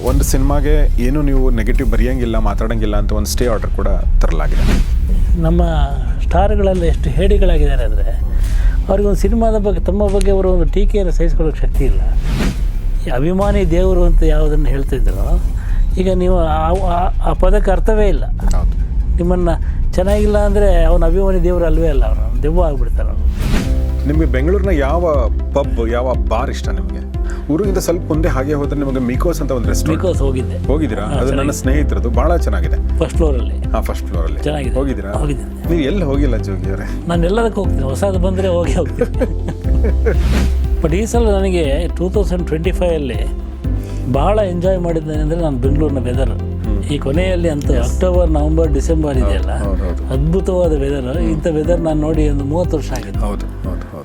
ಒಂದು ಸಿನಿಮಾಗೆ ಏನು ನೀವು ನೆಗೆಟಿವ್ ಬರೆಯೋಂಗಿಲ್ಲ ಮಾತಾಡೋಂಗಿಲ್ಲ ಅಂತ ಒಂದು ಸ್ಟೇ ಆರ್ಡರ್ ಕೂಡ ತರಲಾಗಿದೆ. ನಮ್ಮ ಸ್ಟಾರ್ಗಳೆಲ್ಲ ಎಷ್ಟು ಹೇಡಿಗಳಾಗಿದ್ದಾರೆ ಅಂದರೆ ಅವ್ರಿಗೊಂದು ಸಿನಿಮಾದ ಬಗ್ಗೆ ತಮ್ಮ ಬಗ್ಗೆ ಅವರು ಒಂದು ಟೀಕೆಯನ್ನು ಸಹಿಸ್ಕೊಳ್ಳೋಕ್ಕೆ ಶಕ್ತಿ ಇಲ್ಲ. ಈ ಅಭಿಮಾನಿ ದೇವರು ಅಂತ ಯಾವುದನ್ನು ಹೇಳ್ತಿದ್ರು, ಈಗ ನೀವು ಆ ಪದಕ್ಕೆ ಅರ್ಥವೇ ಇಲ್ಲ. ನಿಮ್ಮನ್ನು ಚೆನ್ನಾಗಿಲ್ಲ ಅಂದರೆ ಅವನ ಅಭಿಮಾನಿ ದೇವರು ಅಲ್ವೇ ಅಲ್ಲ, ಅವನು ದೆವ್ವ ಆಗಿಬಿಡ್ತಾನೆ. ನಿಮಗೆ ಬೆಂಗಳೂರಿನ ಯಾವ ಪಬ್ ಯಾವ ಬಾರ್ ಇಷ್ಟ ನಿಮಗೆ? ಊರಿಗಿಂತ ಸ್ವಲ್ಪ ಮುಂದೆ ಹಾಗೆ ಹೋದ್ರೆ ನಿಮಗೆ ಮಿಕೋಸ್ ಅಂತ ಒಂದು ರೆಸ್ಟೋರೆಂಟ್. ಮಿಕೋಸ್ ಹೋಗಿದ್ದೀರಾ? ಅದು ನನ್ನ ಸ್ನೇಹಿತರದು, ಭಾಳ ಚೆನ್ನಾಗಿದೆ. ಫಸ್ಟ್ ಫ್ಲೋರಲ್ಲಿ. ಫಸ್ಟ್ ಫ್ಲೋರಲ್ಲಿ ಚೆನ್ನಾಗಿದೆ. ಹೋಗಿದ್ದೀರಾ? ಹೋಗಿದ್ದೀನಿ. ನೀವು ಎಲ್ಲಿ ಹೋಗಿಲ್ಲ ಜೋಗಿ ಅವರೇ? ನಾನು ಎಲ್ಲದಕ್ಕೆ ಹೋಗ್ತೀನಿ, ಹೊಸದು ಬಂದರೆ ಹೋಗ್ತೀನಿ. ಬಟ್ ಈ ಸಲ ನನಗೆ 2025 ಭಾಳ ಎಂಜಾಯ್ ಮಾಡಿದ್ದೇನೆ ಅಂದರೆ ನಾನು ಬೆಂಗಳೂರಿನ ವೆದರ್. ಈ ಕೊನೆಯಲ್ಲಿ ಅಂತೂ ಅಕ್ಟೋಬರ್ ನವಂಬರ್ ಡಿಸೆಂಬರ್ ಇದೆಯಲ್ಲ, ಅದ್ಭುತವಾದ ವೆದರ್. ಇಂಥ ವೆದರ್ ನಾನು ನೋಡಿ ಒಂದು 30 ವರ್ಷ ಆಗಿದೆ. ಹೌದು ಹೌದು ಹೌದು.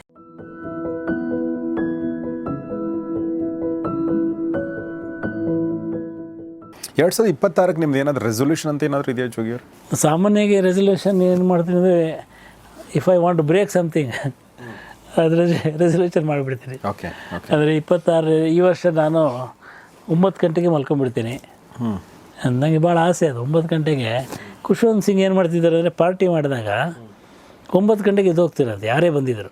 2026 ನಿಮ್ದು ಏನಾದರೂ ರೆಸೊಲ್ಯೂಷನ್ ಅಂತ ಏನಾದರೂ ಇದೆಯಾ ಜೋಗಿ ಅವರು? ಸಾಮಾನ್ಯವಾಗಿ ರೆಸೊಲ್ಯೂಷನ್ ಏನು ಮಾಡ್ತೀನಿ ಅಂದರೆ, if I want to break something ಅದ್ರ ರೆಸೊಲ್ಯೂಷನ್ ಮಾಡಿಬಿಡ್ತೀನಿ. ಓಕೆ. ಅಂದರೆ 26 ಈ ವರ್ಷ ನಾನು 9 ಗಂಟೆಗೆ ಮಲ್ಕೊಂಡ್ಬಿಡ್ತೀನಿ. ನನಗೆ ಭಾಳ ಆಸೆ ಅದು. 9 ಗಂಟೆಗೆ ಖುಷ್ವಂತ್ ಸಿಂಗ್ ಏನು ಮಾಡ್ತಿದ್ದಾರೆ ಅಂದರೆ, ಪಾರ್ಟಿ ಮಾಡಿದಾಗ 9 ಗಂಟೆಗೆ ಎದ್ದು ಹೋಗ್ತಿರೋದು, ಯಾರೇ ಬಂದಿದ್ದರು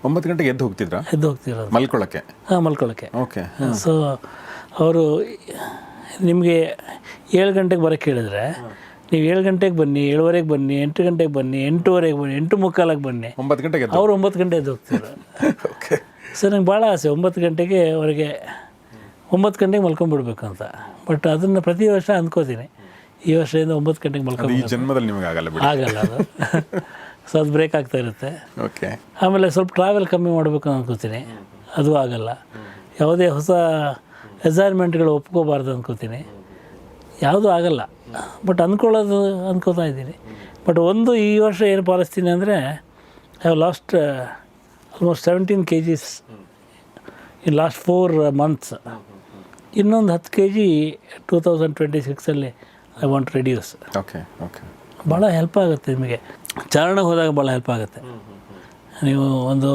9 ಗಂಟೆಗೆ ಎದ್ದು ಹೋಗ್ತಿದ್ರಾ? ಎದ್ದು ಹೋಗ್ತಿರೋದು ಮಲ್ಕೊಳ್ಳೋಕ್ಕೆ. ಮಲ್ಕೊಳ್ಳೋಕ್ಕೆ. ಓಕೆ. ಸೊ ಅವರು ನಿಮಗೆ 7 ಗಂಟೆಗೆ ಬರೋಕ್ಕೆ ಹೇಳಿದ್ರೆ, ನೀವು 7 ಗಂಟೆಗೆ ಬನ್ನಿ, 7:15 ಬನ್ನಿ, 8 ಗಂಟೆಗೆ ಬನ್ನಿ, 8:15 ಬನ್ನಿ, 8:45 ಬನ್ನಿ. 9 ಗಂಟೆಗೆ ಅವರು 9 ಗಂಟೆ ಎದ್ದು ಹೋಗ್ತಿದ್ರು. ಓಕೆ. ಸೊ ನಂಗೆ ಭಾಳ ಆಸೆ 9 ಗಂಟೆಗೆ ಅವರಿಗೆ 9 ಗಂಟೆಗೆ ಮಲ್ಕೊಂಡ್ಬಿಡ್ಬೇಕು ಅಂತ. ಬಟ್ ಅದನ್ನು ಪ್ರತಿ ವರ್ಷ ಅಂದ್ಕೋತೀನಿ, ಈ ವರ್ಷದಿಂದ 9 ಗಂಟೆಗೆ ಈ ಜನ್ಮದಲ್ಲಿ ನಿಮಗೆ ಆಗಲ್ಲ ಅದು. ಸೊ ಅದು ಬ್ರೇಕ್ ಆಗ್ತಾ ಇರುತ್ತೆ. ಓಕೆ. ಆಮೇಲೆ ಸ್ವಲ್ಪ ಟ್ರಾವೆಲ್ ಕಮ್ಮಿ ಮಾಡಬೇಕು ಅಂದ್ಕೋತೀನಿ, ಅದು ಆಗಲ್ಲ. ಯಾವುದೇ ಹೊಸ ಅಸೈನ್ಮೆಂಟ್ಗಳು ಒಪ್ಕೋಬಾರ್ದು ಅಂದ್ಕೋತೀನಿ, ಯಾವುದೂ ಆಗಲ್ಲ. ಬಟ್ ಅಂದ್ಕೋತಾ ಇದ್ದೀನಿ. ಬಟ್ ಒಂದು ಈ ವರ್ಷ ಏನು ಪಾಲಿಸ್ತೀನಿ ಅಂದರೆ, I have lost almost 17 kgs in last 4 months. ಇನ್ನೊಂದು 10 kg 2026 I want reduce. Okay. Okay. ಭಾಳ ಹೆಲ್ಪ್ ಆಗುತ್ತೆ ನಿಮಗೆ. ಚಾರಣಕ್ಕೆ ಹೋದಾಗ ಭಾಳ ಹೆಲ್ಪ್ ಆಗುತ್ತೆ. ನೀವು ಒಂದು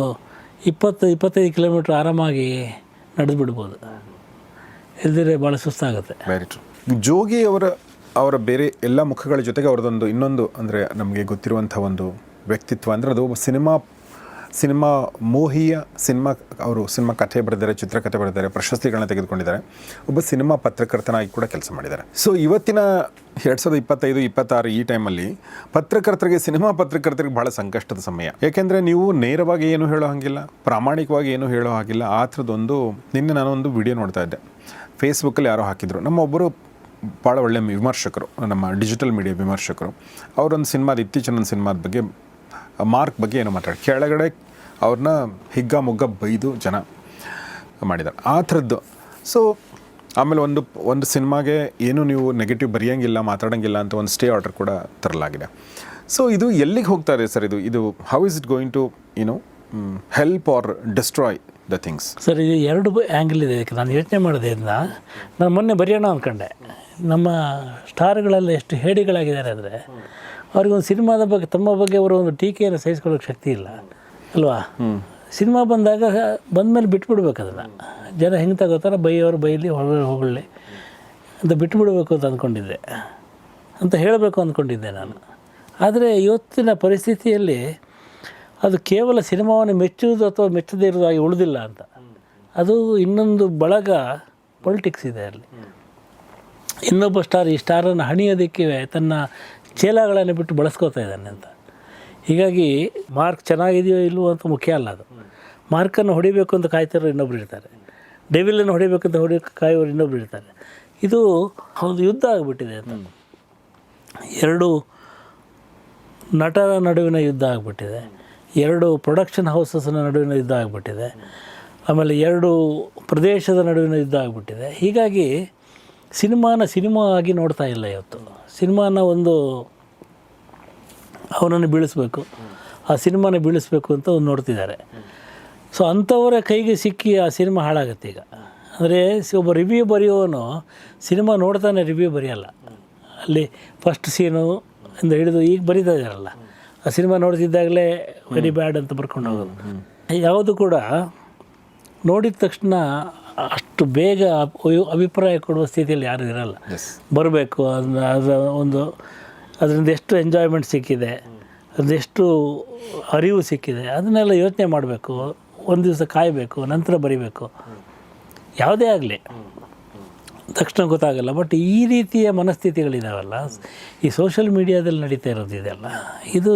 20-25 ಕಿಲೋಮೀಟ್ರ್ ಆರಾಮಾಗಿ ನಡೆದು ಬಿಡ್ಬೋದು, ಇಲ್ದಿರೆ ಭಾಳ ಸುಸ್ತಾಗುತ್ತೆ. Very true. ಜೋಗಿ ಅವರ ಬೇರೆ ಎಲ್ಲ ಮುಖಗಳ ಜೊತೆಗೆ ಅವ್ರದ್ದೊಂದು ಇನ್ನೊಂದು ಅಂದರೆ ನಮಗೆ ಗೊತ್ತಿರುವಂಥ ಒಂದು ವ್ಯಕ್ತಿತ್ವ ಅಂದರೆ, ಅದು ಸಿನಿಮಾ ಮೋಹಿಯ ಅವರು ಸಿನಿಮಾ ಕಥೆ ಬರೆದಿದ್ದಾರೆ, ಚಿತ್ರಕಥೆ ಬರೆದಿದ್ದಾರೆ, ಪ್ರಶಸ್ತಿಗಳನ್ನ ತೆಗೆದುಕೊಂಡಿದ್ದಾರೆ. ಒಬ್ಬ ಸಿನಿಮಾ ಪತ್ರಕರ್ತನಾಗಿ ಕೂಡ ಕೆಲಸ ಮಾಡಿದ್ದಾರೆ. ಸೊ ಇವತ್ತಿನ 2025-26 ಈ ಟೈಮಲ್ಲಿ ಸಿನಿಮಾ ಪತ್ರಕರ್ತರಿಗೆ ಭಾಳ ಸಂಕಷ್ಟದ ಸಮಯ. ಏಕೆಂದರೆ ನೀವು ನೇರವಾಗಿ ಏನು ಹೇಳೋ ಹಾಗಿಲ್ಲ, ಪ್ರಾಮಾಣಿಕವಾಗಿ ಏನು ಹೇಳೋ ಹಾಗಿಲ್ಲ. ಆ ಥರದ್ದೊಂದು ನಿನ್ನೆ ನಾನೊಂದು ವಿಡಿಯೋ ನೋಡ್ತಾ ಇದ್ದೆ, ಫೇಸ್ಬುಕ್ಕಲ್ಲಿ ಯಾರೋ ಹಾಕಿದ್ರು. ನಮ್ಮೊಬ್ಬರು ಭಾಳ ಒಳ್ಳೆಯ ವಿಮರ್ಶಕರು, ನಮ್ಮ ಡಿಜಿಟಲ್ ಮೀಡಿಯಾ ವಿಮರ್ಶಕರು, ಅವರೊಂದು ಇತ್ತೀಚಿನ ಒಂದು ಸಿನಿಮಾದ ಬಗ್ಗೆ, ಮಾರ್ಕ್ ಬಗ್ಗೆ ಏನೋ ಮಾತಾಡಿ ಕೆಳಗಡೆ ಅವ್ರನ್ನ ಹಿಗ್ಗಾಮುಗ್ಗ ಬೈದು ಜನ ಮಾಡಿದ್ದಾರೆ, ಆ ಥರದ್ದು. ಸೊ ಆಮೇಲೆ ಒಂದು ಸಿನಿಮಾಗೆ ಏನು ನೀವು ನೆಗೆಟಿವ್ ಬರೆಯೋಂಗಿಲ್ಲ ಮಾತಾಡೋಂಗಿಲ್ಲ ಅಂತ ಒಂದು ಸ್ಟೇ ಆರ್ಡರ್ ಕೂಡ ತರಲಾಗಿದೆ. ಸೊ ಇದು ಎಲ್ಲಿಗೆ ಹೋಗ್ತಾ ಇದೆ ಸರ್? ಇದು how is it going to help or destroy the things? Sir, ಇದು 2 ಆ್ಯಂಗಲ್ ಇದೆ. ನಾನು ಯೋಚನೆ ಮಾಡಿದೆ ಇದನ್ನ. ನಾನು ಮೊನ್ನೆ ಬರೆಯೋಣ ಅಂದ್ಕೊಂಡೆ, ನಮ್ಮ ಸ್ಟಾರ್ಗಳೆಲ್ಲ ಎಷ್ಟು ಹೇಡಿಗಳಾಗಿದ್ದಾರೆ ಅಂದರೆ ಅವ್ರಿಗೊಂದು ಸಿನಿಮಾದ ಬಗ್ಗೆ ತಮ್ಮ ಬಗ್ಗೆ ಅವರು ಒಂದು ಟೀಕೆಯನ್ನು ಸಹಿಸ್ಕೊಳ್ಳೋಕ್ಕೆ ಶಕ್ತಿ ಇಲ್ಲ ಅಲ್ವಾ? ಸಿನಿಮಾ ಬಂದಮೇಲೆ ಬಿಟ್ಬಿಡ್ಬೇಕು ಅದನ್ನು. ಜನ ಹೆಂಗೆ ತಗೋತಾರೋ ಬೈಯೋರು ಬೈಲಿ, ಹೊಗಳಿ ಅಂತ ಬಿಟ್ಬಿಡ್ಬೇಕು ಅಂತ ಅಂದ್ಕೊಂಡಿದ್ದೆ, ಅಂತ ಹೇಳಬೇಕು ಅಂದ್ಕೊಂಡಿದ್ದೆ ನಾನು. ಆದರೆ ಇವತ್ತಿನ ಪರಿಸ್ಥಿತಿಯಲ್ಲಿ ಅದು ಕೇವಲ ಸಿನಿಮಾವನ್ನು ಮೆಚ್ಚುವುದು ಅಥವಾ ಮೆಚ್ಚದೇ ಇರೋದಾಗಿ ಉಳಿದಿಲ್ಲ ಅಂತ. ಅದು ಇನ್ನೊಂದು ಬಳಗ ಪೊಲಿಟಿಕ್ಸ್ ಇದೆ ಅಲ್ಲಿ. ಇನ್ನೊಬ್ಬ ಸ್ಟಾರ್ ಈ ಸ್ಟಾರನ್ನು ಹಣಿಯೋದಕ್ಕೆ ತನ್ನ ಚೇಲಾಗಳನ್ನು ಬಿಟ್ಟು ಬಳಸ್ಕೋತಾ ಇದ್ದಾನೆ ಅಂತ. ಹೀಗಾಗಿ ಮಾರ್ಕ್ ಚೆನ್ನಾಗಿದೆಯೋ ಇಲ್ವೋ ಅಂತ ಮುಖ್ಯ ಅಲ್ಲ. ಅದು ಮಾರ್ಕನ್ನು ಹೊಡಿಬೇಕು ಅಂತ ಕಾಯ್ತಿರೋ ಇನ್ನೊಬ್ರು ಇರ್ತಾರೆ, ಡೆವಿಲನ್ನು ಹೊಡಿಬೇಕಂತ ಕಾಯೋರು ಇನ್ನೊಬ್ರು ಇರ್ತಾರೆ. ಇದು ಒಂದು ಯುದ್ಧ ಆಗಿಬಿಟ್ಟಿದೆ ಅಂತ. 2 ನಟರ ನಡುವಿನ ಯುದ್ಧ ಆಗಿಬಿಟ್ಟಿದೆ, 2 ಪ್ರೊಡಕ್ಷನ್ ಹೌಸಸ್ನ ನಡುವಿನ ಯುದ್ಧ ಆಗಿಬಿಟ್ಟಿದೆ, ಆಮೇಲೆ 2 ಪ್ರದೇಶದ ನಡುವಿನ ಯುದ್ಧ ಆಗಿಬಿಟ್ಟಿದೆ. ಹೀಗಾಗಿ ಸಿನಿಮಾ ಆಗಿ ನೋಡ್ತಾ ಇಲ್ಲ ಇವತ್ತು. ಸಿನಿಮಾನ ಅವನನ್ನು ಬೀಳಿಸ್ಬೇಕು, ಆ ಸಿನಿಮಾನ ಬೀಳಿಸ್ಬೇಕು ಅಂತ ನೋಡ್ತಿದ್ದಾರೆ. ಸೊ ಅಂಥವರ ಕೈಗೆ ಸಿಕ್ಕಿ ಆ ಸಿನಿಮಾ ಹಾಳಾಗುತ್ತೆ ಈಗ. ಅಂದರೆ ಒಬ್ಬ ರಿವ್ಯೂ ಬರೆಯೋನು ಸಿನಿಮಾ ನೋಡ್ತಾನೆ ರಿವ್ಯೂ ಬರೆಯಲ್ಲ. ಅಲ್ಲಿ ಫಸ್ಟ್ ಸೀನು ಇಂದ ಹಿಡಿದು ಈಗ ಬರೀತಾ ಇದ್ದಾರಲ್ಲ, ಆ ಸಿನಿಮಾ ನೋಡ್ತಿದ್ದಾಗಲೇ ವೆರಿ ಬ್ಯಾಡ್ ಅಂತ ಬರ್ಕೊಂಡು ಹೋಗೋದು. ಯಾವುದು ಕೂಡ ನೋಡಿದ ತಕ್ಷಣ ಅಷ್ಟು ಬೇಗ ಅಭಿಪ್ರಾಯ ಕೊಡುವ ಸ್ಥಿತಿಯಲ್ಲಿ ಯಾರೂ ಇರಲ್ಲ. ಬರಬೇಕು ಅದರಿಂದ ಎಷ್ಟು ಎಂಜಾಯ್ಮೆಂಟ್ ಸಿಕ್ಕಿದೆ, ಅದೆಷ್ಟು ಅರಿವು ಸಿಕ್ಕಿದೆ, ಅದನ್ನೆಲ್ಲ ಯೋಚನೆ ಮಾಡಬೇಕು, ಒಂದು ದಿವಸ ಕಾಯಬೇಕು, ನಂತರ ಬರಿಬೇಕು. ಯಾವುದೇ ಆಗಲಿ ತಕ್ಷಣ ಗೊತ್ತಾಗಲ್ಲ. ಬಟ್ ಈ ರೀತಿಯ ಮನಸ್ಥಿತಿಗಳಿದಾವಲ್ಲ, ಈ ಸೋಷಿಯಲ್ ಮೀಡಿಯಾದಲ್ಲಿ ನಡೀತಾ ಇರೋದು ಇದೆಲ್ಲ, ಇದು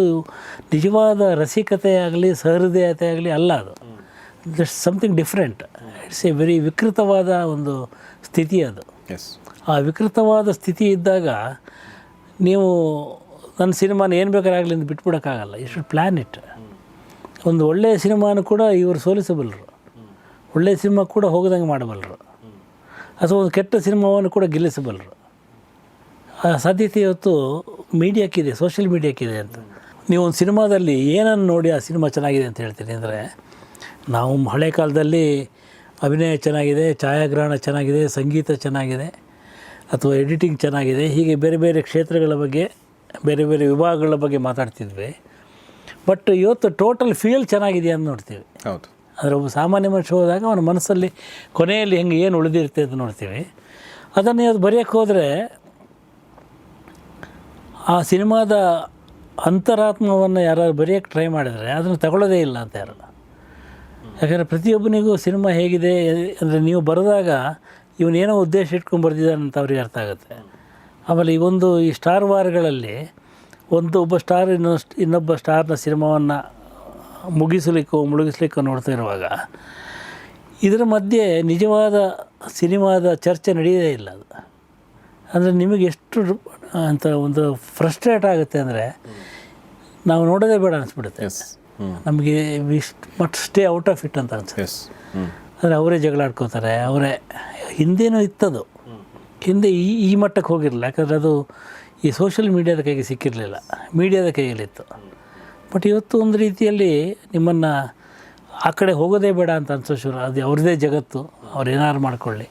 ನಿಜವಾದ ರಸಿಕತೆ ಆಗಲಿ ಸಹೃದಯತೆ ಆಗಲಿ ಅಲ್ಲ. ಅದು just something different. It's a very ವಿಕೃತವಾದ ಒಂದು ಸ್ಥಿತಿ ಅದು. ಆ ವಿಕೃತವಾದ ಸ್ಥಿತಿ ಇದ್ದಾಗ ನೀವು ನನ್ನ ಸಿನಿಮಾನ ಏನು ಬೇಕಾರಾಗಲಿ ಅಂತ ಬಿಟ್ಬಿಡೋಕ್ಕಾಗಲ್ಲ. You should plan it. ಒಂದು ಒಳ್ಳೆಯ ಸಿನಿಮಾನು ಕೂಡ ಇವರು ಸೋಲಿಸಬಲ್ಲರು, ಒಳ್ಳೆಯ ಸಿನಿಮಾ ಕೂಡ ಹೋಗದಂಗೆ ಮಾಡಬಲ್ಲರು, ಅಥವಾ ಒಂದು ಕೆಟ್ಟ ಸಿನಿಮಾವನ್ನು ಕೂಡ ಗೆಲ್ಲಿಸಬಲ್ಲರು. ಆ ಸಾಧ್ಯತೆ ಇವತ್ತು ಮೀಡಿಯಾಕ್ಕಿದೆ, ಸೋಷಿಯಲ್ ಮೀಡಿಯಾಕ್ಕಿದೆ ಅಂತ. ನೀವು ಒಂದು ಸಿನಿಮಾದಲ್ಲಿ ಏನನ್ನು ನೋಡಿ ಆ ಸಿನಿಮಾ ಚೆನ್ನಾಗಿದೆ ಅಂತ ಹೇಳ್ತೀನಿ ಅಂದರೆ, ನಾವು ಹಳೆ ಕಾಲದಲ್ಲಿ ಅಭಿನಯ ಚೆನ್ನಾಗಿದೆ, ಛಾಯಾಗ್ರಹಣ ಚೆನ್ನಾಗಿದೆ, ಸಂಗೀತ ಚೆನ್ನಾಗಿದೆ, ಅಥವಾ ಎಡಿಟಿಂಗ್ ಚೆನ್ನಾಗಿದೆ, ಹೀಗೆ ಬೇರೆ ಬೇರೆ ಕ್ಷೇತ್ರಗಳ ಬಗ್ಗೆ, ಬೇರೆ ಬೇರೆ ವಿಭಾಗಗಳ ಬಗ್ಗೆ ಮಾತಾಡ್ತಿದ್ವಿ. ಬಟ್ ಇವತ್ತು ಟೋಟಲ್ ಫೀಲ್ ಚೆನ್ನಾಗಿದೆ ಅಂತ ನೋಡ್ತೀವಿ. ಹೌದು. ಅಂದರೆ ಒಬ್ಬ ಸಾಮಾನ್ಯ ಮನುಷ್ಯ ಹೋದಾಗ ಅವನ ಮನಸ್ಸಲ್ಲಿ ಕೊನೆಯಲ್ಲಿ ಹೆಂಗೆ ಏನು ಉಳಿದಿರುತ್ತೆ ಅಂತ ನೋಡ್ತೀವಿ. ಅದನ್ನು ಇವತ್ತು ಬರೆಯೋಕ್ಕೆ ಹೋದರೆ ಆ ಸಿನಿಮಾದ ಅಂತರಾತ್ಮವನ್ನು ಯಾರು ಬರೆಯೋಕ್ಕೆ ಟ್ರೈ ಮಾಡಿದರೆ ಅದನ್ನು ತಗೊಳ್ಳೋದೇ ಇಲ್ಲ ಅಂತ ಯಾರು. ಯಾಕಂದರೆ ಪ್ರತಿಯೊಬ್ಬನಿಗೂ ಸಿನಿಮಾ ಹೇಗಿದೆ ಅಂದರೆ, ನೀವು ಬರೆದಾಗ ಇವನೇನೋ ಉದ್ದೇಶ ಇಟ್ಕೊಂಡು ಬರ್ದಿದ್ದಾನೆ ಅಂತ ಅವ್ರಿಗೆ ಅರ್ಥ ಆಗುತ್ತೆ. ಆಮೇಲೆ ಈ ಸ್ಟಾರ್ ವಾರ್ಗಳಲ್ಲಿ ಒಬ್ಬ ಸ್ಟಾರ್ ಇನ್ನೊಬ್ಬ ಸ್ಟಾರ್ನ ಸಿನಿಮಾವನ್ನು ಮುಳುಗಿಸ್ಲಿಕ್ಕೋ ನೋಡ್ತಾ ಇರುವಾಗ ಇದರ ಮಧ್ಯೆ ನಿಜವಾದ ಸಿನಿಮಾದ ಚರ್ಚೆ ನಡೆಯೋದೇ ಇಲ್ಲ. ಅದು ಅಂದರೆ ನಿಮಗೆ ಎಷ್ಟು ಅಂತ ಒಂದು ಫ್ರಸ್ಟ್ರೇಟ್ ಆಗುತ್ತೆ ಅಂದರೆ, ನಾವು ನೋಡೋದೇ ಬೇಡ ಅನಿಸ್ಬಿಡುತ್ತೆ. ನಮಗೆ ಮಟ್ ಸ್ಟೇ ಔಟ್ ಆಫ್ ಇಟ್ ಅಂತ ಅನ್ಸುತ್ತೆ. ಅಂದರೆ ಅವರೇ ಜಗಳ ಆಡ್ಕೋತಾರೆ, ಅವರೇ ಹಿಂದೇನೂ ಇತ್ತದು, ಹಿಂದೆ ಈ ಮಟ್ಟಕ್ಕೆ ಹೋಗಿರಲಿಲ್ಲ. ಯಾಕಂದರೆ ಅದು ಈ ಸೋಷಿಯಲ್ ಮೀಡಿಯಾದ ಕೈಗೆ ಸಿಕ್ಕಿರಲಿಲ್ಲ, ಮೀಡಿಯಾದ ಕೈಯಲ್ಲಿತ್ತು. ಬಟ್ ಇವತ್ತು ಒಂದು ರೀತಿಯಲ್ಲಿ ನಿಮ್ಮನ್ನು ಆ ಕಡೆ ಹೋಗೋದೇ ಬೇಡ ಅಂತ ಅನಿಸೋ ಶುರು. ಅದು ಅವ್ರದ್ದೇ ಜಗತ್ತು, ಅವ್ರು ಏನಾರು ಮಾಡ್ಕೊಳ್ಳಿ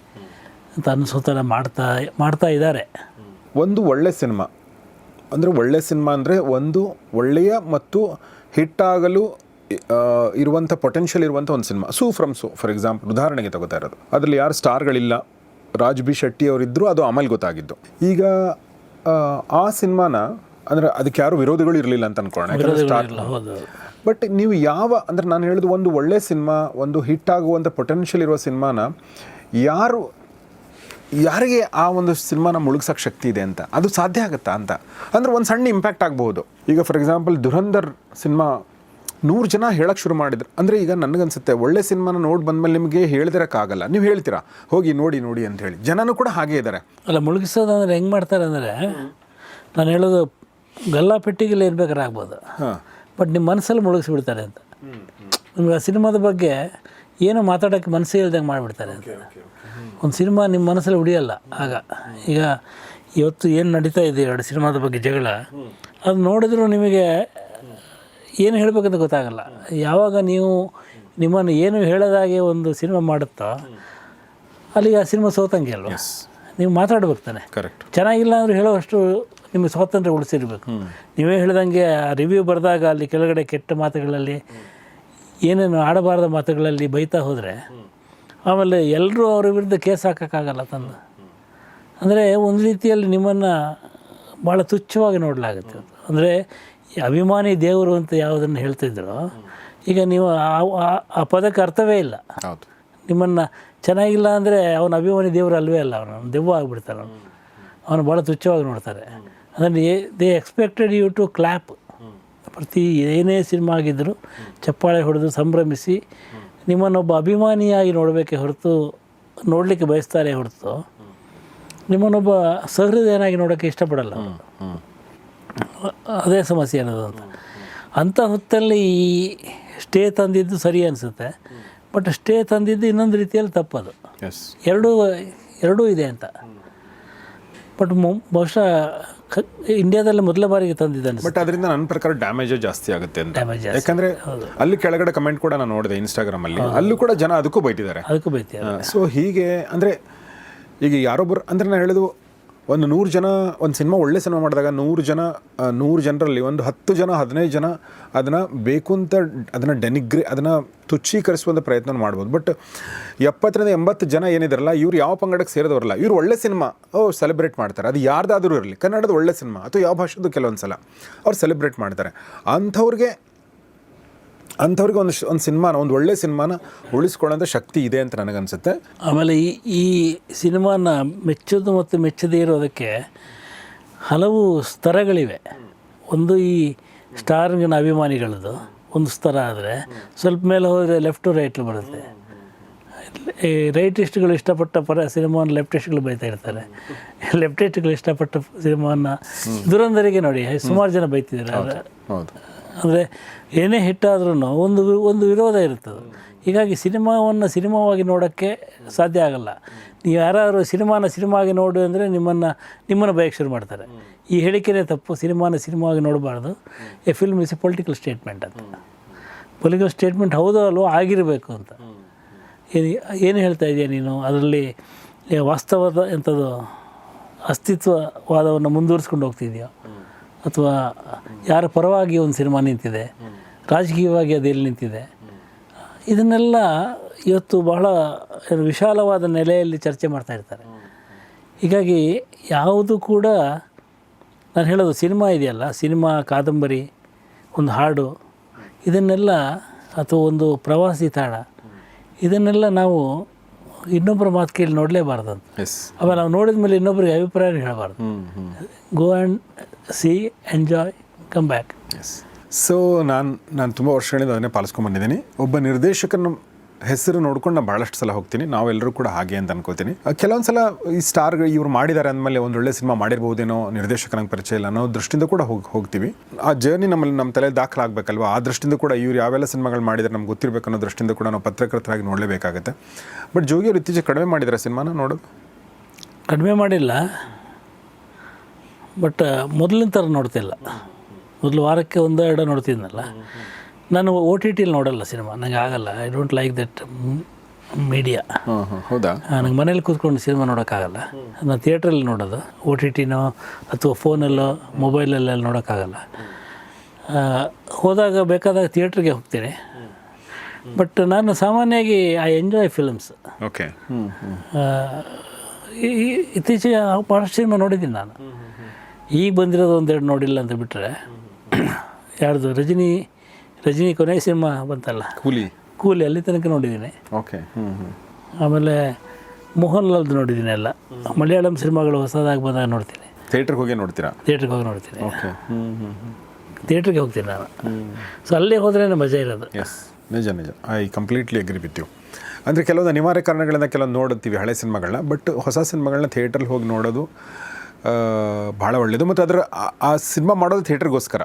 ಅಂತ ಅನಿಸೋ ಥರ ಮಾಡ್ತಾ ಇದ್ದಾರೆ. ಒಂದು ಒಳ್ಳೆ ಸಿನಿಮಾ ಅಂದರೆ ಒಂದು ಒಳ್ಳೆಯ ಮತ್ತು ಹಿಟ್ಟಾಗಲು ಇರುವಂಥ ಪೊಟೆನ್ಷಿಯಲ್ ಇರುವಂಥ ಒಂದು ಸಿನಿಮಾ. ಫಾರ್ ಎಕ್ಸಾಂಪಲ್ ಉದಾಹರಣೆಗೆ ತಗೋತಾ ಇರೋದು, ಅದರಲ್ಲಿ ಯಾರು ಸ್ಟಾರ್ಗಳಿಲ್ಲ, ರಾಜ್ ಬಿ ಶೆಟ್ಟಿ ಅವರಿದ್ದರು, ಅದು ಆಮೇಲೆ ಗೊತ್ತಾಗಿದ್ದು. ಈಗ ಆ ಸಿನಿಮಾನ ಅಂದರೆ ಅದಕ್ಕೆ ಯಾರು ವಿರೋಧಿಗಳು ಇರಲಿಲ್ಲ ಅಂತ ಅನ್ಕೊಳ್ಳೋಣ. ಬಟ್ ನೀವು ಅಂದರೆ ನಾನು ಹೇಳಿದ್ದು, ಒಂದು ಒಳ್ಳೆ ಸಿನಿಮಾ, ಒಂದು ಹಿಟ್ ಆಗುವಂಥ ಪೊಟೆನ್ಷಿಯಲ್ ಇರುವ ಸಿನಿಮಾನ ಯಾರಿಗೆ ಆ ಒಂದು ಸಿನಿಮಾನ ಮುಳುಗ್ಸೋಕ್ಕೆ ಶಕ್ತಿ ಇದೆ ಅಂತ, ಅದು ಸಾಧ್ಯ ಆಗುತ್ತಾ ಅಂತ. ಅಂದರೆ ಒಂದು ಸಣ್ಣ ಇಂಪ್ಯಾಕ್ಟ್ ಆಗ್ಬೋದು. ಈಗ ಫಾರ್ ಎಕ್ಸಾಂಪಲ್ ಧುರಂಧರ್ ಸಿನಿಮಾ 100 ಜನ ಹೇಳಕ್ಕೆ ಶುರು ಮಾಡಿದ್ರು ಅಂದರೆ, ಈಗ ನನಗನ್ಸುತ್ತೆ ಒಳ್ಳೆ ಸಿನಿಮಾನ ನೋಡಿ ಬಂದಮೇಲೆ ನಿಮಗೆ ಹೇಳ್ದಿರೋಕ್ಕಾಗಲ್ಲ, ನೀವು ಹೇಳ್ತೀರಾ ಹೋಗಿ ನೋಡಿ ಅಂತ ಹೇಳಿ. ಜನನೂ ಕೂಡ ಹಾಗೆ ಇದ್ದಾರೆ. ಅಲ್ಲ, ಮುಳುಗಿಸೋದಂದ್ರೆ ಹೆಂಗೆ ಮಾಡ್ತಾರೆ ಅಂದರೆ, ನಾನು ಹೇಳೋದು ಗಲ್ಲಾಪೆಟ್ಟಿಗೆಲ್ಲ ಇರ್ಬೇಕಾದ್ರೆ ಆಗ್ಬೋದು, ಬಟ್ ನಿಮ್ಮ ಮನಸ್ಸಲ್ಲಿ ಮುಳುಗಿಸ್ಬಿಡ್ತಾರೆ ಅಂತ. ನಿಮ್ಗೆ ಆ ಸಿನಿಮಾದ ಬಗ್ಗೆ ಏನೋ ಮಾತಾಡೋಕ್ಕೆ ಮನಸ್ಸು ಇಲ್ದಂಗೆ ಮಾಡಿಬಿಡ್ತಾರೆ ಅಂತ. ಒಂದು ಸಿನಿಮಾ ನಿಮ್ಮ ಮನಸ್ಸಲ್ಲಿ ಉಳಿಯಲ್ಲ ಆಗ. ಈಗ ಇವತ್ತು ಏನು ನಡೀತಾ ಇದೆ 2 ಸಿನಿಮಾದ ಬಗ್ಗೆ ಜಗಳ, ಅದು ನೋಡಿದ್ರು ನಿಮಗೆ ಏನು ಹೇಳಬೇಕಂತ ಗೊತ್ತಾಗಲ್ಲ. ಯಾವಾಗ ನೀವು ನಿಮ್ಮನ್ನು ಏನು ಹೇಳೋದಾಗೆ ಒಂದು ಸಿನಿಮಾ ಮಾಡುತ್ತೋ ಅಲ್ಲಿಗೆ ಆ ಸಿನಿಮಾ ಸೋತಂಗೆ ಅಲ್ವ. ನೀವು ಮಾತಾಡ್ಬೇಕು ತಾನೆ. ಕರೆಕ್ಟ್. ಚೆನ್ನಾಗಿಲ್ಲ ಅಂದರೆ ಹೇಳೋಷ್ಟು ನಿಮಗೆ ಸ್ವಾತಂತ್ರ್ಯ ಉಳಿಸಿರ್ಬೇಕು. ನೀವೇ ಹೇಳ್ದಂಗೆ ರಿವ್ಯೂ ಬರೆದಾಗ ಅಲ್ಲಿ ಕೆಳಗಡೆ ಕೆಟ್ಟ ಮಾತುಗಳಲ್ಲಿ, ಏನೇನು ಆಡಬಾರ್ದ ಮಾತುಗಳಲ್ಲಿ ಬೈತಾ ಹೋದರೆ ಆಮೇಲೆ ಎಲ್ಲರೂ ಅವ್ರ ವಿರುದ್ಧ ಕೇಸ್ ಹಾಕೋಕ್ಕಾಗಲ್ಲ ತಂದು. ಅಂದರೆ ಒಂದು ರೀತಿಯಲ್ಲಿ ನಿಮ್ಮನ್ನು ಭಾಳ ತುಚ್ಛವಾಗಿ ನೋಡಲಾಗುತ್ತೆ. ಅಂದರೆ ಅಭಿಮಾನಿ ದೇವರು ಅಂತ ಯಾವುದನ್ನು ಹೇಳ್ತಿದ್ರು, ಈಗ ನೀವು ಆ ಪದಕ್ಕೆ ಅರ್ಥವೇ ಇಲ್ಲ. ನಿಮ್ಮನ್ನು ಚೆನ್ನಾಗಿಲ್ಲ ಅಂದರೆ ಅವನ ಅಭಿಮಾನಿ ದೇವರು ಅಲ್ವೇ ಅಲ್ಲ, ಅವನು ದೆವ್ವ ಆಗಿಬಿಡ್ತಾರೆ. ಅವನು ಭಾಳ ತುಚ್ಛವಾಗಿ ನೋಡ್ತಾರೆ. ಅಂದರೆ they expected you to clap. ಪ್ರತಿ ಏನೇ ಸಿನಿಮಾ ಆಗಿದ್ದರೂ ಚಪ್ಪಾಳೆ ಹೊಡೆದು ಸಂಭ್ರಮಿಸಿ ನಿಮ್ಮನ್ನೊಬ್ಬ ಅಭಿಮಾನಿಯಾಗಿ ನೋಡಬೇಕೆ ಹೊರತು, ನೋಡಲಿಕ್ಕೆ ಬಯಸ್ತಾರೆ ಹೊರತು ನಿಮ್ಮನ್ನೊಬ್ಬ ಸಹೃದಯನಾಗಿ ನೋಡೋಕ್ಕೆ ಇಷ್ಟಪಡಲ್ಲ. ಅದೇ ಸಮಸ್ಯೆ ಅನ್ನೋದು ಅಂತ. ಅಂಥ ಹೊತ್ತಲ್ಲಿ ಈ ಸ್ಟೇ ತಂದಿದ್ದು ಸರಿ ಅನಿಸುತ್ತೆ, ಬಟ್ ಸ್ಟೇ ತಂದಿದ್ದು ಇನ್ನೊಂದು ರೀತಿಯಲ್ಲಿ ತಪ್ಪದು. ಎರಡೂ ಇದೆ ಅಂತ. ಬಟ್ ಬಹುಶಃ ಇಂಡಿಯಾದಲ್ಲಿ ಮೊದಲ ಬಾರಿಗೆ ತಂದಿದ್ದಾನೆ. ಬಟ್ ಅದರಿಂದ ನನ್ನ ಪ್ರಕಾರ ಡ್ಯಾಮೇಜೇ ಜಾಸ್ತಿ ಆಗುತ್ತೆ ಅಂತ. ಯಾಕಂದರೆ ಅಲ್ಲಿ ಕೆಳಗಡೆ ಕಮೆಂಟ್ ಕೂಡ ನಾನು ನೋಡಿದೆ ಇನ್ಸ್ಟಾಗ್ರಾಮಲ್ಲಿ, ಅಲ್ಲೂ ಕೂಡ ಜನ ಅದಕ್ಕೂ ಬೈತಿದ್ದಾರೆ. ಅದಕ್ಕೂ ಬೈತಿದ್ದಾರೆ. ಸೊ ಹೀಗೆ ಅಂದರೆ ಈಗ ಯಾರೊಬ್ಬರು ಅಂದರೆ ನಾನು ಹೇಳೋದು ಒಂದು 100 ಜನ ಒಂದು ಸಿನಿಮಾ ಒಳ್ಳೆ ಸಿನಿಮಾ ಮಾಡಿದಾಗ 100 ಜನರಲ್ಲಿ ಒಂದು 10 ಜನ 15 ಜನ ಅದನ್ನು ಬೇಕು ಅಂತ ಅದನ್ನು ಅದನ್ನು ತುಚ್ಛೀಕರಿಸುವಂಥ ಪ್ರಯತ್ನ ಮಾಡ್ಬೋದು. ಬಟ್ 70-80 ಜನ ಏನಿದಾರಲ್ಲ, ಇವ್ರು ಯಾವ ಪಂಗಡಕ್ಕೆ ಸೇರಿದವರಲ್ಲ, ಇವ್ರು ಒಳ್ಳೆ ಸಿನಿಮಾ ಸೆಲೆಬ್ರೇಟ್ ಮಾಡ್ತಾರೆ. ಅದು ಯಾರ್ದಾದ್ರೂ ಇರಲಿ, ಕನ್ನಡದ ಒಳ್ಳೆ ಸಿನಿಮಾ ಅಥವಾ ಯಾವ ಭಾಷೆದು ಕೆಲವೊಂದು ಸಲ ಅವ್ರು ಸೆಲೆಬ್ರೇಟ್ ಮಾಡ್ತಾರೆ. ಅಂಥವ್ರಿಗೆ ಒಂದು ಸಿನಿಮಾನ, ಒಂದು ಒಳ್ಳೆ ಸಿನಿಮಾನ ಉಳಿಸ್ಕೊಳ್ಳೋಂಥ ಶಕ್ತಿ ಇದೆ ಅಂತ ನನಗನ್ಸುತ್ತೆ. ಆಮೇಲೆ ಈ ಸಿನಿಮಾನ ಮೆಚ್ಚೋದು ಮತ್ತು ಮೆಚ್ಚದೇ ಇರೋದಕ್ಕೆ ಹಲವು ಸ್ತರಗಳಿವೆ. ಒಂದು ಈ ಸ್ಟಾರ್ಗಿನ ಅಭಿಮಾನಿಗಳದ್ದು ಒಂದು ಸ್ತರ ಆದರೆ, ಸ್ವಲ್ಪ ಮೇಲೆ ಹೋದರೆ ಲೆಫ್ಟು ರೈಟ್ ಬರುತ್ತೆ. ಈ ರೈಟಿಸ್ಟ್ಗಳು ಇಷ್ಟಪಟ್ಟ ಸಿನಿಮಾವನ್ನು ಲೆಫ್ಟಿಸ್ಟ್ಗಳು ಬೈತಾ ಇರ್ತಾರೆ. ಲೆಫ್ಟಿಸ್ಟ್ಗಳು ಇಷ್ಟಪಟ್ಟ ಸಿನಿಮಾವನ್ನು ದುರಂಧರಿಗೆ ನೋಡಿ ಸುಮಾರು ಜನ ಬೈತಿದ್ದಾರೆ. ಅಂದರೆ ಏನೇ ಹಿಟ್ಟಾದ್ರೂ ಒಂದು ವಿರೋಧ ಇರ್ತದೆ. ಹೀಗಾಗಿ ಸಿನಿಮಾವಾಗಿ ನೋಡೋಕ್ಕೆ ಸಾಧ್ಯ ಆಗಲ್ಲ. ನೀವು ಯಾರಾದರೂ ಸಿನಿಮಾಗಿ ನೋಡು ಅಂದರೆ ನಿಮ್ಮನ್ನು ಬಯಕ್ಕೆ ಶುರು ಮಾಡ್ತಾರೆ. ಈ ಹೇಳಿಕೆನೇ ತಪ್ಪು. ಸಿನಿಮಾವಾಗಿ ನೋಡಬಾರ್ದು. A film is A political statement ಅಂತ. ಪೊಲಿಟಿಕಲ್ ಸ್ಟೇಟ್ಮೆಂಟ್ ಹೌದೋ ಅಲ್ವೋ ಆಗಿರಬೇಕು ಅಂತ. ಏನು ಹೇಳ್ತಾ ಇದೆಯಾ ನೀನು? ಅದರಲ್ಲಿ ವಾಸ್ತವದ ಎಂಥದ್ದು ಅಸ್ತಿತ್ವವಾದವನ್ನು ಮುಂದುವರಿಸ್ಕೊಂಡು ಹೋಗ್ತಿದೆಯಾ, ಅಥವಾ ಯಾರ ಪರವಾಗಿ ಒಂದು ಸಿನಿಮಾ ನಿಂತಿದೆ, ರಾಜಕೀಯವಾಗಿ ಅದು ಎಲ್ಲಿ ನಿಂತಿದೆ? ಇದನ್ನೆಲ್ಲ ಇವತ್ತು ಬಹಳ ವಿಶಾಲವಾದ ನೆಲೆಯಲ್ಲಿ ಚರ್ಚೆ ಮಾಡ್ತಾ ಇರ್ತಾರೆ. ಹೀಗಾಗಿ ಯಾವುದು ಕೂಡ, ನಾನು ಹೇಳೋದು ಸಿನಿಮಾ ಇದೆಯಲ್ಲ, ಸಿನಿಮಾ, ಕಾದಂಬರಿ, ಒಂದು ಹಾಡು, ಇದನ್ನೆಲ್ಲ, ಅಥವಾ ಒಂದು ಪ್ರವಾಸಿ ತಾಣ, ಇದನ್ನೆಲ್ಲ ನಾವು ಇನ್ನೊಬ್ಬರ ಮಾತು ಕೇಳಿ ನೋಡಲೇಬಾರ್ದು ಅಂತ. ಆಮೇಲೆ ನಾವು ನೋಡಿದ ಮೇಲೆ ಇನ್ನೊಬ್ಬರಿಗೆ ಅಭಿಪ್ರಾಯ ಹೇಳಬಾರ್ದು. Go and C, enjoy, come back. So ನಾನು ತುಂಬ ವರ್ಷಗಳಿಂದ ಅದನ್ನೇ ಪಾಲಿಸ್ಕೊಂಡ್ಬಂದಿದ್ದೀನಿ. ಒಬ್ಬ ನಿರ್ದೇಶಕನ ಹೆಸರು ನೋಡ್ಕೊಂಡು ನಾನು ಭಾಳಷ್ಟು ಸಲ ಹೋಗ್ತೀನಿ. ನಾವೆಲ್ಲರೂ ಕೂಡ ಹಾಗೆ ಅಂತ ಅನ್ಕೋತೀನಿ. ಕೆಲವೊಂದು ಸಲ ಈ ಸ್ಟಾರ್ಗಳು ಇವ್ರು ಮಾಡಿದ್ದಾರೆ ಅಂದಮೇಲೆ ಒಂದು ಒಳ್ಳೆ ಸಿನಿಮಾ ಮಾಡಿರ್ಬೋದೇನೋ, ನಿರ್ದೇಶಕನಿಗೆ ಪರಿಚಯ ಇಲ್ಲ ಅನ್ನೋ ದೃಷ್ಟಿಯಿಂದ ಕೂಡ ಹೋಗ್ತೀವಿ. ಆ ಜರ್ನಿ ನಮ್ಮ ತಲೆ ದಾಖಲಾಗಬೇಕಲ್ವ. ಆ ದೃಷ್ಟಿಯಿಂದ ಕೂಡ ಇವ್ರು ಯಾವೆಲ್ಲ ಸಿನಿಮಾಗಳು ಮಾಡಿದರೆ ನಮ್ಗೆ ಗೊತ್ತಿರಬೇಕು ಅನ್ನೋ ದೃಷ್ಟಿಯಿಂದ ಕೂಡ ನಾವು ಪತ್ರಕರ್ತರಾಗಿ ನೋಡಲೇಬೇಕಾಗುತ್ತೆ. ಬಟ್ ಜೋಗಿ ಅವರು ಇತ್ತೀಚೆಗೆ ಕಡಿಮೆ ಮಾಡಿದ್ದಾರೆ ಸಿನಿಮಾನ ನೋಡೋದು? ಕಡಿಮೆ ಮಾಡಿಲ್ಲ, ಬಟ್ ಮೊದಲಿನ ಥರ ನೋಡ್ತಿಲ್ಲ. ಮೊದಲು ವಾರಕ್ಕೆ 1-2 ನೋಡ್ತಿದ್ನಲ್ಲ. ನಾನು OTT ನೋಡಲ್ಲ ಸಿನಿಮಾ, ನನಗೆ ಆಗಲ್ಲ. I don't like that media. ಹೌದಾ? ನನಗೆ ಮನೇಲಿ ಕೂತ್ಕೊಂಡು ಸಿನಿಮಾ ನೋಡೋಕ್ಕಾಗಲ್ಲ. ನಾನು ಥಿಯೇಟ್ರಲ್ಲಿ ನೋಡೋದು. OTTನೋ ಅಥವಾ ಫೋನಲ್ಲೋ ಮೊಬೈಲಲ್ಲೆಲ್ಲ ನೋಡೋಕ್ಕಾಗಲ್ಲ. ಹೋದಾಗ ಬೇಕಾದಾಗ ಥಿಯೇಟ್ರಿಗೆ ಹೋಗ್ತೀನಿ. ಬಟ್ ನಾನು ಸಾಮಾನ್ಯವಾಗಿ ಐ ಎಂಜಾಯ್ ಫಿಲ್ಮ್ಸ್. ಓಕೆ. ಇತ್ತೀಚೆಗೆ ಭಾಳಷ್ಟು ಸಿನಿಮಾ ನೋಡಿದ್ದೀನಿ ನಾನು. ಈಗ ಬಂದಿರೋದು 1-2 ನೋಡಿಲ್ಲ ಅಂತ ಬಿಟ್ಟರೆ, ಯಾರ್ದು ರಜನಿ ಕೊನೆಯ ಸಿನಿಮಾ ಬಂತಲ್ಲ, ಕೂಲಿ, ಅಲ್ಲಿ ತನಕ ನೋಡಿದ್ದೀನಿ. ಓಕೆ. ಆಮೇಲೆ ಮೋಹನ್ ಲಾಲ್ದು ನೋಡಿದ್ದೀನಿ ಎಲ್ಲ. ಮಲಯಾಳಂ ಸಿನಿಮಾಗಳು ಹೊಸದಾಗಿ ಬಂದಾಗ ನೋಡ್ತೀನಿ. ಥಿಯೇಟ್ರಿಗೆ ಹೋಗಿ ನೋಡ್ತೀರಾ? ಥಿಯೇಟ್ರಿಗೆ ಹೋಗಿ ನೋಡ್ತೀನಿ. ಓಕೆ. ಥಿಯೇಟ್ರಿಗೆ ಹೋಗ್ತೀನಿ ನಾನು. ಸೊ ಅಲ್ಲೇ ಹೋದ್ರೇ ಮಜಾ ಇರೋದು. ಎಸ್, ನಿಜ. I completely agree with you. ಅಂದರೆ ಕೆಲವೊಂದು ಅನಿವಾರ್ಯ ಕಾರಣಗಳಿಂದ ಕೆಲವೊಂದು ನೋಡುತ್ತೀವಿ ಹಳೆ ಸಿನಿಮಾಗಳನ್ನ. ಬಟ್ ಹೊಸ ಸಿನಿಮಾಗಳನ್ನ ಥಿಯೇಟ್ರಲ್ಲಿ ಹೋಗಿ ನೋಡೋದು ಭಾಳ ಒಳ್ಳೆಯದು. ಮತ್ತು ಅದರ ಆ ಸಿನಿಮಾ ಮಾಡೋದು ಥಿಯೇಟ್ರಿಗೋಸ್ಕರ.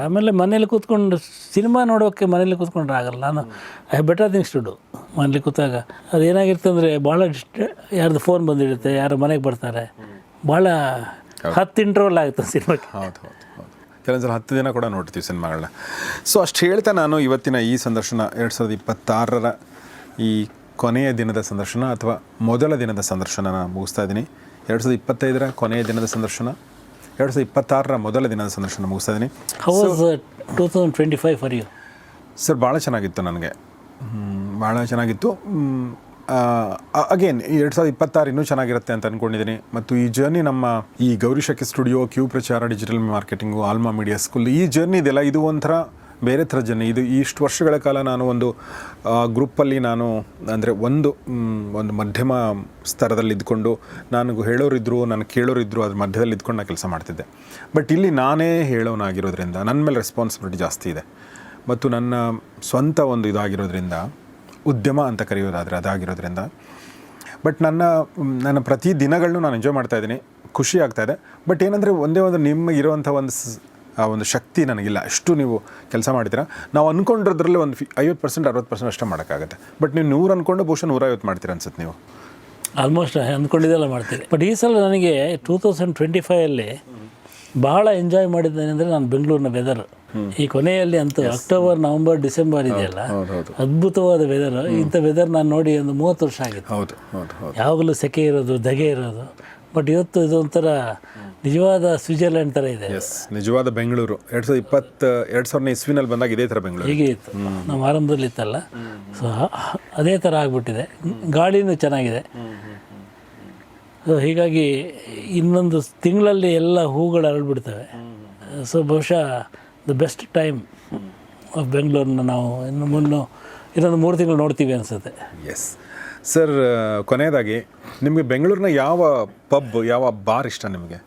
ಆಮೇಲೆ ಮನೇಲಿ ಕೂತ್ಕೊಂಡು ಸಿನಿಮಾ ನೋಡೋಕ್ಕೆ ಮನೇಲಿ ಕೂತ್ಕೊಂಡ್ರೆ ಆಗಲ್ಲ. ನಾನು I better things to do. ಮನೇಲಿ ಕೂತಾಗ ಅದೇನಾಗಿರುತ್ತೆ ಅಂದರೆ, ಭಾಳ ಯಾರ್ದು ಫೋನ್ ಬಂದಿರುತ್ತೆ, ಯಾರು ಮನೆಗೆ ಬರ್ತಾರೆ, ಭಾಳ 10 ಇಂಟರ್ವಲ್ ಆಗುತ್ತೆ ಸಿನಿಮಾಕ್ಕೆ. ಹೌದು. ಕೆಲವೊಂದು ಸಲ 10 ದಿನ ಕೂಡ ನೋಡ್ತೀವಿ ಸಿನಿಮಾಗಳನ್ನ. ಸೊ ಅಷ್ಟು ಹೇಳ್ತಾ ನಾನು ಇವತ್ತಿನ ಈ ಸಂದರ್ಶನ 2026ರ ಈ ಕೊನೆಯ ದಿನದ ಸಂದರ್ಶನ ಅಥವಾ ಮೊದಲ ದಿನದ ಸಂದರ್ಶನ ಮುಗಿಸ್ತಾ ಇದ್ದೀನಿ. 2025ರ ಕೊನೆಯ ದಿನದ ಸಂದರ್ಶನ, 2026ರ ಮೊದಲ ದಿನದ ಸಂದರ್ಶನ ಮುಗಿಸ್ತಾ ಇದ್ದೀನಿ. How was 2025 for you? Sir ಭಾಳ ಚೆನ್ನಾಗಿತ್ತು ನನಗೆ. ಭಾಳ ಚೆನ್ನಾಗಿತ್ತು. ಅಗೇನ್ 2026 ಇನ್ನೂ ಚೆನ್ನಾಗಿರುತ್ತೆ ಅಂತ ಅಂದ್ಕೊಂಡಿದ್ದೀನಿ. ಮತ್ತು ಈ ಜರ್ನಿ ನಮ್ಮ ಈ ಗೌರಿಶಕ್ತಿ ಸ್ಟುಡಿಯೋ, ಕ್ಯೂ ಪ್ರಚಾರ, digital marketing, alma media school, ಈ ಜರ್ನಿ ಇದೆಯಲ್ಲ, ಇದು ಒಂಥರ ಬೇರೆ ಥರ ಜರ್ನಿ. ಇಷ್ಟು ವರ್ಷಗಳ ಕಾಲ ನಾನು ಒಂದು ಗ್ರೂಪಲ್ಲಿ ಅಂದರೆ ಒಂದು ಮಧ್ಯಮ ಸ್ತರದಲ್ಲಿ ಇದ್ಕೊಂಡು, ನನಗೆ ಹೇಳೋರಿದ್ರು, ನಾನು ಕೇಳೋರಿದ್ರು, ಅದ್ರ ಮಧ್ಯದಲ್ಲಿ ಇದ್ಕೊಂಡು ನಾನು ಕೆಲಸ ಮಾಡ್ತಿದ್ದೆ. ಬಟ್ ಇಲ್ಲಿ ನಾನೇ ಹೇಳೋನಾಗಿರೋದ್ರಿಂದ ನನ್ನ ಮೇಲೆ ರೆಸ್ಪಾನ್ಸಿಬಿಲಿಟಿ ಜಾಸ್ತಿ ಇದೆ. ಮತ್ತು ನನ್ನ ಸ್ವಂತ ಒಂದು ಇದಾಗಿರೋದ್ರಿಂದ, ಉದ್ಯಮ ಅಂತ ಕರೆಯೋದಾದರೆ ಅದಾಗಿರೋದ್ರಿಂದ, ಬಟ್ ನನ್ನ ಪ್ರತಿ ದಿನಗಳನ್ನೂ ನಾನು ಎಂಜಾಯ್ ಮಾಡ್ತಾಯಿದ್ದೀನಿ, ಖುಷಿ ಆಗ್ತಾಯಿದೆ. ಬಟ್ ಏನಂದರೆ ಒಂದೇ ನಿಮಗೆ ಇರೋವಂಥ ಒಂದು ಶಕ್ತಿ ನನಗಿಲ್ಲ. ಅಷ್ಟು ನೀವು ಕೆಲಸ ಮಾಡ್ತೀರಾ. ನಾವು ಅಂದ್ಕೊಂಡಿರೋದ್ರಲ್ಲಿ ಒಂದು 50% 60% ಅಷ್ಟೇ ಮಾಡೋಕ್ಕಾಗುತ್ತೆ. ಬಟ್ ನೀವು 100 ಅಂದ್ಕೊಂಡು ಬಹುಶಃ 150 ಮಾಡ್ತೀರಾ ಅನ್ಸುತ್ತೆ ನೀವು. ಆಲ್ಮೋಸ್ಟ್ ಅಂದ್ಕೊಂಡಿದ್ದೆಲ್ಲ ಮಾಡ್ತೀರಿ. ಬಟ್ ಈ ಸಲ ನನಗೆ 2025ಅಲ್ಲಿ ಭಾಳ ಎಂಜಾಯ್ ಮಾಡಿದ್ದೇನೆ ಅಂದರೆ ನಾನು ಬೆಂಗಳೂರಿನ ವೆದರ್. ಈ ಕೊನೆಯಲ್ಲಿ ಅಂತೂ ಅಕ್ಟೋಬರ್, ನವಂಬರ್, ಡಿಸೆಂಬರ್ ಇದೆಯಲ್ಲ, ಅದ್ಭುತವಾದ ವೆದರ್. ಇಂಥ ವೆದರ್ ನಾನು ನೋಡಿ ಒಂದು 30 ವರ್ಷ ಆಗಿತ್ತು. ಯಾವಾಗಲೂ ಸೆಕೆ ಇರೋದು, ಧಗೆ ಇರೋದು. ಬಟ್ ಇವತ್ತು ಇದೊಂಥರ ನಿಜವಾದ ಸ್ವಿಟ್ಜರ್ಲ್ಯಾಂಡ್ ಥರ ಇದೆ. ಎಸ್, ನಿಜವಾದ ಬೆಂಗಳೂರು 2020 ಇಸ್ವಿನಲ್ಲಿ ಬಂದಾಗ ಇದೇ ಥರ ಬೆಂಗಳೂರು ಹೀಗೆ ಇತ್ತು ನಮ್ಮ ಆರಂಭದಲ್ಲಿ ಇತ್ತಲ್ಲ. ಸೊ ಅದೇ ಥರ ಆಗಿಬಿಟ್ಟಿದೆ. ಗಾಳಿನೂ ಚೆನ್ನಾಗಿದೆ. ಸೊ ಹೀಗಾಗಿ ಇನ್ನೊಂದು ತಿಂಗಳಲ್ಲಿ ಎಲ್ಲ ಹೂಗಳು ಅರಳಿಬಿಡ್ತವೆ. ಸೊ ಬಹುಶಃ ದ ಬೆಸ್ಟ್ ಟೈಮ್ ಆಫ್ ಬೆಂಗಳೂರನ್ನ ನಾವು ಇನ್ನೊಂದು 3 ತಿಂಗಳು ನೋಡ್ತೀವಿ ಅನಿಸುತ್ತೆ. ಎಸ್ ಸರ್, ಕೊನೆಯದಾಗಿ ನಿಮಗೆ ಬೆಂಗಳೂರಿನ ಯಾವ ಪಬ್, ಯಾವ ಬಾರ್ ಇಷ್ಟ ನಿಮಗೆ?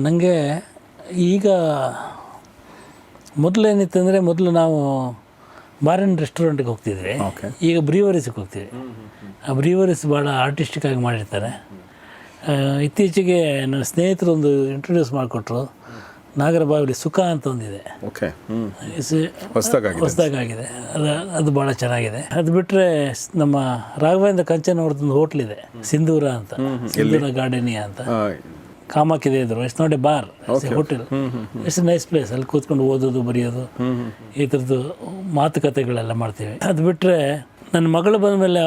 ನನಗೆ ಈಗ ಮೊದಲೇನಿತ್ತಂದರೆ, ಮೊದಲು ನಾವು ಬಾರ್ ಆ್ಯಂಡ್ ರೆಸ್ಟೋರೆಂಟ್ಗೆ ಹೋಗ್ತಿದ್ವಿ. ಓಕೆ. ಈಗ ಬ್ರೀವರೀಸ್ಗೆ ಹೋಗ್ತೀವಿ. ಆ ಬ್ರೀವರೀಸ್ ಭಾಳ ಆರ್ಟಿಸ್ಟಿಕ್ಕಾಗಿ ಮಾಡಿರ್ತಾರೆ. ಇತ್ತೀಚೆಗೆ ನನ್ನ ಸ್ನೇಹಿತರು ಒಂದು ಇಂಟ್ರೊಡ್ಯೂಸ್ ಮಾಡಿಕೊಟ್ರು. ನಾಗರಬಾವಿಲಿ ಸುಖ ಅಂತ ಒಂದಿದೆ. ಓಕೆ. ಹೊಸದಾಗಿದೆ. ಅದು ಭಾಳ ಚೆನ್ನಾಗಿದೆ. ಅದು ಬಿಟ್ಟರೆ ನಮ್ಮ ರಾಘವೇಂದ್ರ ಕಂಚನವ್ರದ್ದೊಂದು ಹೋಟ್ಲಿದೆ, ಸಿಂಧೂರ ಅಂತ, ಸಿಂಧೂರ ಗಾರ್ಡನಿಯಾ ಅಂತ. ಕಾಮಕ್ಕಿದೆ ಇದ್ರು. It's not A bar, hotel. It's nice place. ಅಲ್ಲಿ ಕೂತ್ಕೊಂಡು ಓದೋದು, ಬರೆಯೋದು, ಈ ಥರದ್ದು ಮಾತುಕತೆಗಳೆಲ್ಲ ಮಾಡ್ತೀವಿ. ಅದು ಬಿಟ್ಟರೆ ನನ್ನ ಮಗಳು ಬಂದ ಮೇಲೆ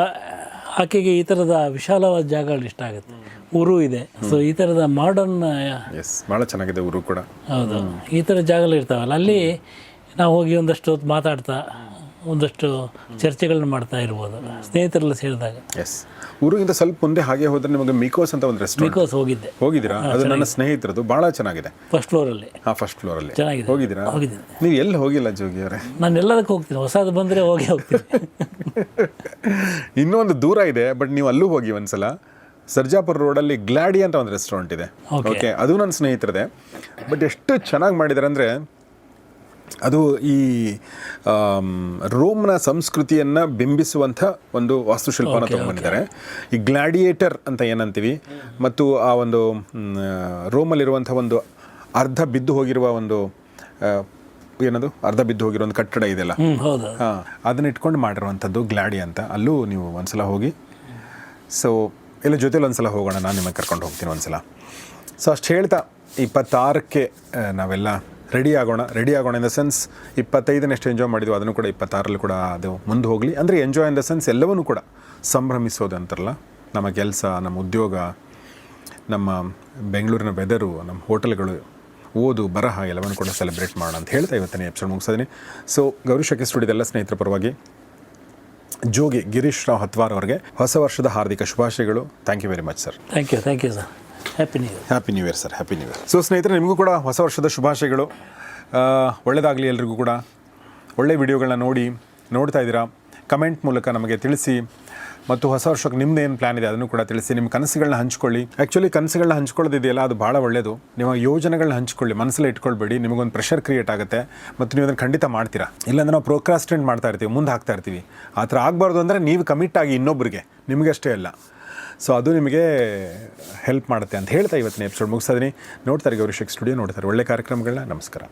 ಆಕೆಗೆ ಈ ಥರದ ವಿಶಾಲವಾದ ಜಾಗಗಳು ಇಷ್ಟ ಆಗುತ್ತೆ. ಊರು ಇದೆ. ಸೊ ಈ ಥರದ ಮಾಡರ್ನ್, ಎಸ್, ಭಾಳ ಚೆನ್ನಾಗಿದೆ ಊರು ಕೂಡ. ಹೌದು, ಈ ಥರ ಜಾಗಗಳು ಇರ್ತಾವಲ್ಲ, ಅಲ್ಲಿ ನಾವು ಹೋಗಿ ಒಂದಷ್ಟು ಹೊತ್ತು ಮಾತಾಡ್ತಾ ಒಂದಷ್ಟು ಚರ್ಚೆಗಳನ್ನ ಮಾಡ್ತಾ ಇರ್ಬೋದು ಸ್ನೇಹಿತರೆಲ್ಲ ಸೇರಿದಾಗ. ಎಸ್, ಊರಿಗಿಂತ ಸ್ವಲ್ಪ ಮುಂದೆ ಹಾಗೆ ಹೋದ್ರೆ ನಿಮಗೆ ಮಿಕೋಸ್ ಅಂತ ಒಂದು ರೆಸ್ಟೋರೆಂಟ್. ಮಿಕೋಸ್ ಹೋಗಿದ್ದೀರಾ? ಅದು ನನ್ನ ಸ್ನೇಹಿತರದು, ಭಾಳ ಚೆನ್ನಾಗಿದೆ. ಫಸ್ಟ್ ಫ್ಲೋರಲ್ಲಿ. ಹಾಂ, ಫಸ್ಟ್ ಫ್ಲೋರಲ್ಲಿ ಚೆನ್ನಾಗಿದೆ. ಹೋಗಿದ್ದೀರಾ? ಹೋಗಿದ್ದೀನಿ. ನೀವು ಎಲ್ಲಿ ಹೋಗಿಲ್ಲ ಜೋಗಿ ಅವರೇ? ನಾನು ಎಲ್ಲದಕ್ಕೂ ಹೋಗ್ತೀನಿ. ಹೊಸದು ಬಂದರೆ ಹೋಗ್ತೀನಿ. ಇನ್ನೊಂದು ದೂರ ಇದೆ, ಬಟ್ ನೀವು ಅಲ್ಲೂ ಹೋಗಿ ಒಂದ್ಸಲ. ಸರ್ಜಾಪುರ ರೋಡಲ್ಲಿ ಗ್ಲಾಡಿ ಅಂತ ಒಂದು ರೆಸ್ಟೋರೆಂಟ್ ಇದೆ. ಓಕೆ, ಅದು ನನ್ನ ಸ್ನೇಹಿತರದೆ. ಬಟ್ ಎಷ್ಟು ಚೆನ್ನಾಗಿ ಮಾಡಿದ್ದಾರೆ ಅಂದರೆ, ಅದು ಈ ರೋಮ್ನ ಸಂಸ್ಕೃತಿಯನ್ನು ಬಿಂಬಿಸುವಂಥ ಒಂದು ವಾಸ್ತುಶಿಲ್ಪನ ತೊಗೊಂಡಿದ್ದಾರೆ. ಈ ಗ್ಲಾಡಿಯೇಟರ್ ಅಂತ ಏನಂತೀವಿ, ಮತ್ತು ಆ ಒಂದು ರೋಮಲ್ಲಿರುವಂಥ ಒಂದು ಅರ್ಧ ಬಿದ್ದು ಹೋಗಿರುವ ಒಂದು ಅರ್ಧ ಬಿದ್ದು ಹೋಗಿರೋ ಒಂದು ಕಟ್ಟಡ ಇದೆಯಲ್ಲ, ಹಾಂ, ಅದನ್ನ ಇಟ್ಕೊಂಡು ಮಾಡಿರುವಂಥದ್ದು ಗ್ಲಾಡಿ ಅಂತ. ಅಲ್ಲೂ ನೀವು ಒಂದ್ಸಲ ಹೋಗಿ. ಸೊ ಇಲ್ಲ, ಜೊತೆಲಿ ಒಂದ್ಸಲ ಹೋಗೋಣ, ನಾನು ನಿಮಗೆ ಕರ್ಕೊಂಡು ಹೋಗ್ತೀನಿ ಒಂದ್ಸಲ. ಸೊ ಅಷ್ಟು ಹೇಳ್ತಾ 26ಕ್ಕೆ ನಾವೆಲ್ಲ ರೆಡಿ ಆಗೋಣ ಇನ್ ದ ಸೆನ್ಸ್ 25 ಎಷ್ಟು ಎಂಜಾಯ್ ಮಾಡಿದ್ವಿ, ಅದನ್ನು ಕೂಡ 26ರಲ್ಲಿ ಕೂಡ ಅದು ಮುಂದೆ ಹೋಗಲಿ. ಅಂದರೆ ಎಂಜಾಯ್ ಇನ್ ದ ಸೆನ್ಸ್ ಎಲ್ಲವನ್ನೂ ಕೂಡ ಸಂಭ್ರಮಿಸೋದು ಅಂತಾರಲ್ಲ, ನಮ್ಮ ಕೆಲಸ, ನಮ್ಮ ಉದ್ಯೋಗ, ನಮ್ಮ ಬೆಂಗಳೂರಿನ ವೆದರು, ನಮ್ಮ ಹೋಟೆಲ್ಗಳು, ಓದು, ಬರಹ ಎಲ್ಲವನ್ನು ಕೂಡ ಸೆಲೆಬ್ರೇಟ್ ಮಾಡೋಣ ಅಂತ ಹೇಳ್ತಾ ಇವತ್ತನೇ ಎಪಿಸೋಡ್ ಮುಗಿಸಿದ್ದೀನಿ. ಸೊ ಗೌರಿಶಕ್ಕೆ ಸ್ಟುಡಿಯೋದೆಲ್ಲ ಸ್ನೇಹಿತರ ಪರವಾಗಿ ಜೋಗಿ ಗಿರೀಶ್ ರಾವ್ ಹತ್ವಾರ್ ಅವರಿಗೆ ಹೊಸ ವರ್ಷದ ಹಾರ್ದಿಕ ಶುಭಾಶಯಗಳು. Thank you very much sir. Thank you sir. Happy new year sir. Happy new year. So ಸ್ನೇಹಿತರೆ, ನಿಮಗೂ ಕೂಡ ಹೊಸ ವರ್ಷದ ಶುಭಾಶಯಗಳು. ಒಳ್ಳೆಯದಾಗಲಿ ಎಲ್ರಿಗೂ ಕೂಡ. ಒಳ್ಳೆಯ ವಿಡಿಯೋಗಳನ್ನ ನೋಡ್ತಾ ಇದ್ದೀರಾ, ಕಮೆಂಟ್ ಮೂಲಕ ನಮಗೆ ತಿಳಿಸಿ. ಮತ್ತು ಹೊಸ ವರ್ಷಕ್ಕೆ ನಿಮ್ಮದೇನು ಪ್ಲ್ಯಾನ್ ಇದೆ ಅದನ್ನು ಕೂಡ ತಿಳಿಸಿ. ನಿಮ್ಮ ಕನಸುಗಳನ್ನ ಹಂಚ್ಕೊಳ್ಳಿ. ಆ್ಯಕ್ಚುಲಿ ಕನಸುಗಳನ್ನ ಹಂಚ್ಕೊಳ್ಳೋದಿದೆಯಲ್ಲ, ಅದು ಭಾಳ ಒಳ್ಳೆಯದು. ನಿಮ್ಮ ಯೋಜನೆಗಳನ್ನ ಹಂಚ್ಕೊಳ್ಳಿ, ಮನಸ್ಸಲ್ಲಿ ಇಟ್ಕೊಳ್ಬೇಡಿ. ನಿಮಗೊಂದು ಪ್ರೆಷರ್ ಕ್ರಿಯೇಟ್ ಆಗುತ್ತೆ ಮತ್ತು ನೀವು ಅದನ್ನು ಖಂಡಿತ ಮಾಡ್ತೀರಾ. ಇಲ್ಲಾಂದ್ರೆ ನಾವು ಪ್ರೋಕ್ರಾಸ್ಟಿನೇಟ್ ಮಾಡ್ತಾ ಇರ್ತೀವಿ, ಮುಂದೆ ಹಾಕ್ತಾ ಇರ್ತೀವಿ. ಆ ಥರ ಆಗಬಾರ್ದು ಅಂದರೆ ನೀವು ಕಮಿಟ್ ಆಗಿ ಇನ್ನೊಬ್ಬರಿಗೆ, ನಿಮಗಷ್ಟೇ ಅಲ್ಲ. ಸೊ ಅದು ನಿಮಗೆ ಹೆಲ್ಪ್ ಮಾಡುತ್ತೆ ಅಂತ ಹೇಳ್ತಾ ಇವತ್ತಿನ ಎಪಿಸೋಡ್ ಮುಗಿಸಿದ್ದೀನಿ. ನೋಡ್ತಾರೆ ಗೌರಿಶಕ್ ಸ್ಟುಡಿಯೋ, ನೋಡ್ತಾರೆ ಒಳ್ಳೆ ಕಾರ್ಯಕ್ರಮಗಳನ್ನ. ನಮಸ್ಕಾರ.